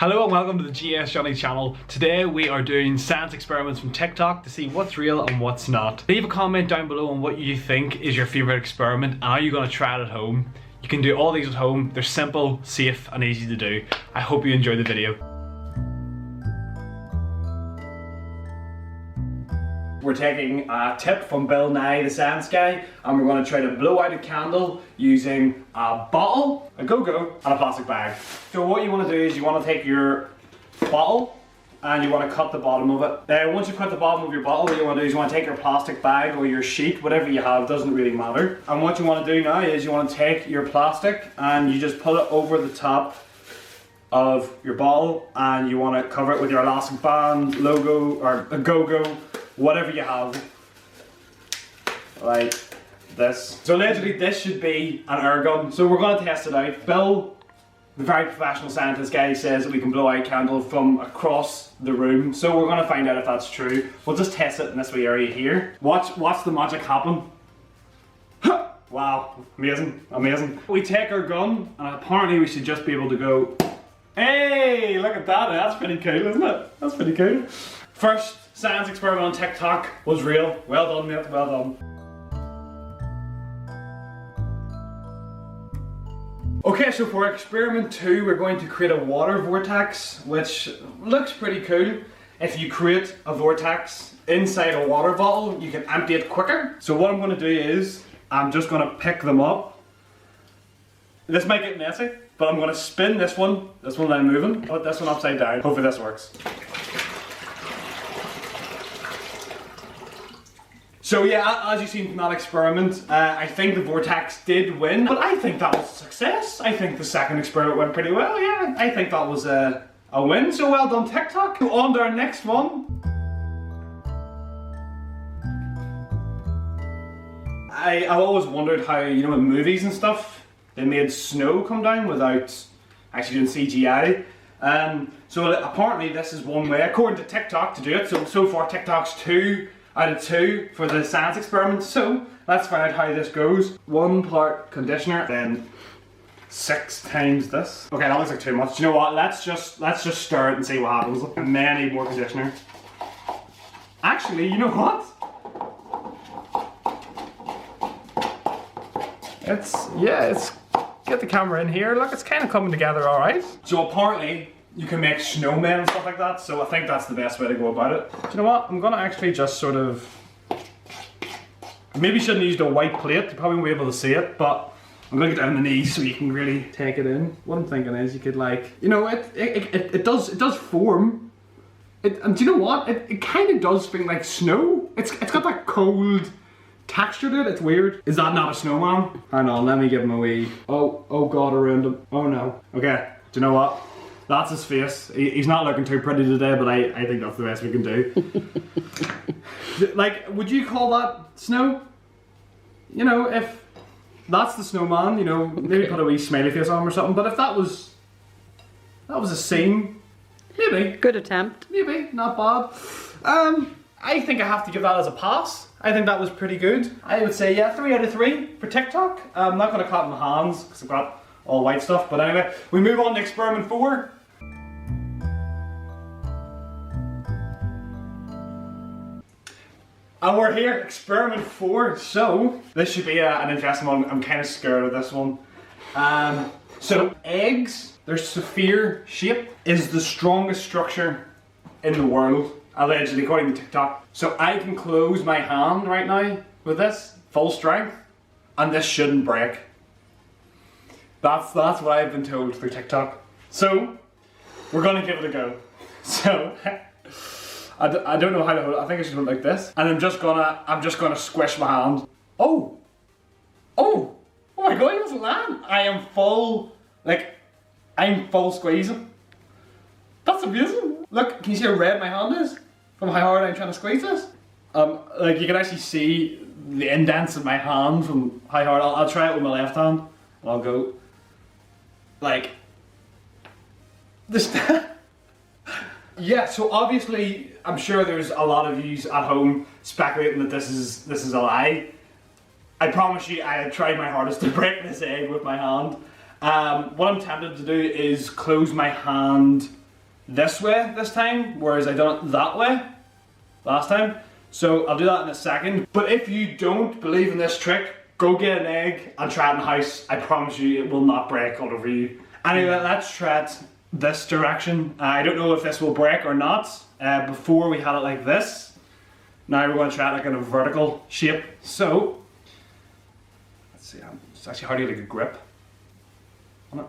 Hello and welcome to the GS Johnny channel. Today we are doing science experiments from TikTok to see what's real and what's not. Leave a comment down below on what you think is your favourite experiment and are you going to try it at home. You can do all these at home. They're simple, safe and easy to do. I hope you enjoy the video. We're taking a tip from Bill Nye, the science guy, and we're going to try to blow out a candle using a bottle, a go-go, and a plastic bag. So what you want to do is you want to take your bottle and you want to cut the bottom of it. Once you cut the bottom of your bottle, what you want to do is you want to take your plastic bag or your sheet, whatever you have, doesn't really matter. And what you want to do now is you want to take your plastic and you just put it over the top of your bottle and you want to cover it with your elastic band, logo, or a go-go, whatever you have, like this. So allegedly this should be an air gun, so we're going to test it out. Bill, the very professional scientist guy, says that we can blow out a candle from across the room, so we're going to find out if that's true. We'll just test it in this wee area here. Watch the magic happen. Wow, amazing, amazing. We take our gun and apparently we should just be able to go, hey, look at that, that's pretty cool, isn't it? That's pretty cool. First science experiment on TikTok was real. Well done, mate, well done. Okay, so for experiment 2, we're going to create a water vortex, which looks pretty cool. If you create a vortex inside a water bottle, you can empty it quicker. So what I'm going to do is, I'm just going to pick them up. This might get messy, but I'm going to spin this one that I'm moving, put this one upside down. Hopefully this works. So yeah, as you've seen from that experiment, I think the vortex did win, but I think that was a success. I think the second experiment went pretty well, yeah. I think that was a win, so well done TikTok. On to our next one. I've always wondered how, you know, in movies and stuff, they made snow come down without actually doing CGI. So apparently this is one way, according to TikTok, to do it. So far TikTok's 2 out of 2 for the science experiment. So let's find out how this goes. 1 part conditioner, then 6 times this. Okay, that looks like too much. Do you know what? Let's just stir it and see what happens. And then I need more conditioner. Actually, you know what? It's get the camera in here. Look, it's kind of coming together all right. So apparently you can make snowmen and stuff like that, so I think that's the best way to go about it. Do you know what? I'm gonna actually just sort of, maybe shouldn't have used a white plate, you probably won't be able to see it, but I'm gonna get down on the knees so you can really take it in. What I'm thinking is you could, like, you know, it does form. And do you know what? It kind of does feel like snow. It's got that cold texture to it, it's weird. Is that not a snowman? Hang on, let me give him a wee, oh god, around him. Oh no. Okay, do you know what? That's his face. He's not looking too pretty today, but I think that's the best we can do. Like, would you call that snow? You know, if that's the snowman, you know, maybe put a wee smiley face on him or something, but if that was a scene, maybe. Good attempt. Maybe, not bad. I think I have to give that as a pass. I think that was pretty good. I would say, yeah, 3 out of 3 for TikTok. I'm not going to clap my hands because I've got all white stuff, but anyway, we move on to experiment 4. And we're here, experiment 4. So, this should be an interesting one. I'm kind of scared of this one. So, eggs, their sphere shape is the strongest structure in the world, allegedly, according to TikTok. So I can close my hand right now with this, full strength, and this shouldn't break. That's what I've been told through TikTok. So, we're gonna give it a go. So, I don't know how to hold it. I think I should hold it like this. And I'm just gonna squish my hand. Oh my god, it doesn't land. I'm full squeezing. That's amazing. Look, can you see how red my hand is? From how hard I'm trying to squeeze this? Like you can actually see the indents in my hand from how hard. I'll try it with my left hand. And I'll go like this. Yeah, so obviously I'm sure there's a lot of yous at home speculating that this is a lie. I promise you I have tried my hardest to break this egg with my hand. What I'm tempted to do is close my hand this way this time, whereas I done it that way last time. So I'll do that in a second. But if you don't believe in this trick, go get an egg and try it in the house. I promise you it will not break all over you. Anyway, let's try it this direction. I don't know if this will break or not. Before we had it like this. Now we're going to try it like in a vertical shape. So, let's see, it's actually hard to get a good grip on it.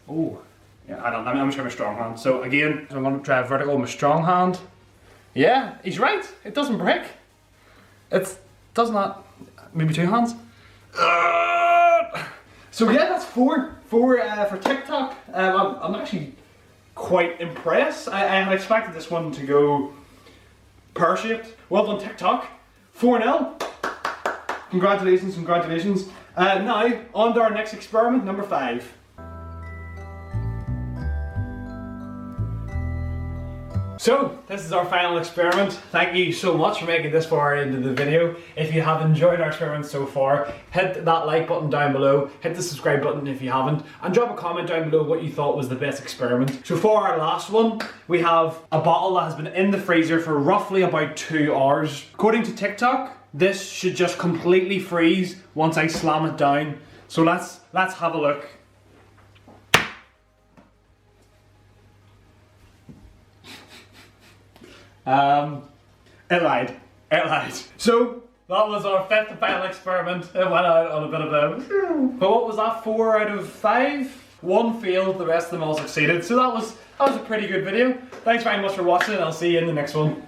Oh, yeah, I'm going to try my strong hand. So again, I'm going to try vertical with my strong hand. Yeah, he's right, it doesn't break. It does not, maybe two hands. So yeah, that's four for TikTok. I'm actually quite impressed. I had expected this one to go pear-shaped. Well done, TikTok. 4-0. Congratulations, congratulations. Now, on to our next experiment, number 5. So, this is our final experiment. Thank you so much for making this far into the video. If you have enjoyed our experiment so far, hit that like button down below, hit the subscribe button if you haven't, and drop a comment down below what you thought was the best experiment. So for our last one, we have a bottle that has been in the freezer for roughly about 2 hours. According to TikTok, this should just completely freeze once I slam it down. So let's have a look. It lied. So, that was our 5th and final experiment. It went out on a bit of a... But what was that, 4 out of 5? 1 failed, the rest of them all succeeded. So that was a pretty good video. Thanks very much for watching, and I'll see you in the next one.